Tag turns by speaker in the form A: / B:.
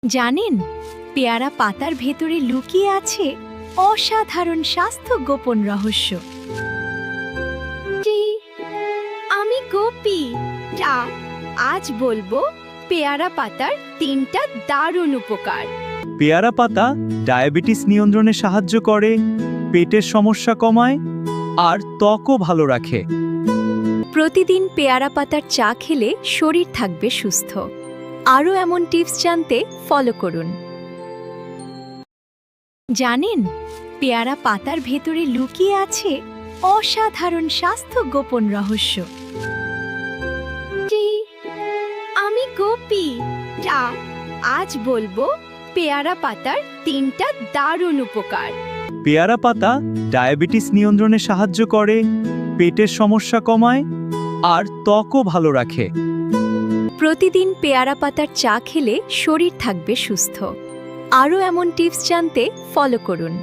A: জানেন, পেয়ারা পাতার ভেতরে লুকিয়ে আছে অসাধারণ স্বাস্থ্য গোপন রহস্য। আমি গোপী, আজ বলবো পেয়ারা পাতার 3টা দারুণ উপকার।
B: পেয়ারা পাতা ডায়াবেটিস নিয়ন্ত্রণে সাহায্য করে, পেটের সমস্যা কমায় আর ত্বকও ভালো রাখে।
A: প্রতিদিন পেয়ারা পাতার চা খেলে শরীর থাকবে সুস্থ। আরও এমন টিপস জানতে ফলো করুন। জানেন, পেয়ারা পাতার ভেতরে লুকিয়ে আছে অসাধারণ স্বাস্থ্য গোপন রহস্য। আমি গোপী, আজ বলবো পেয়ারা পাতার 3টা দারুণ উপকার।
B: পেয়ারা পাতা ডায়াবেটিস নিয়ন্ত্রণে সাহায্য করে, পেটের সমস্যা কমায় আর ত্বকও ভালো রাখে।
A: প্রতিদিন পেয়ারা পাতার চা খেলে শরীর থাকবে সুস্থ। আরও এমন টিপস জানতে ফলো করুন।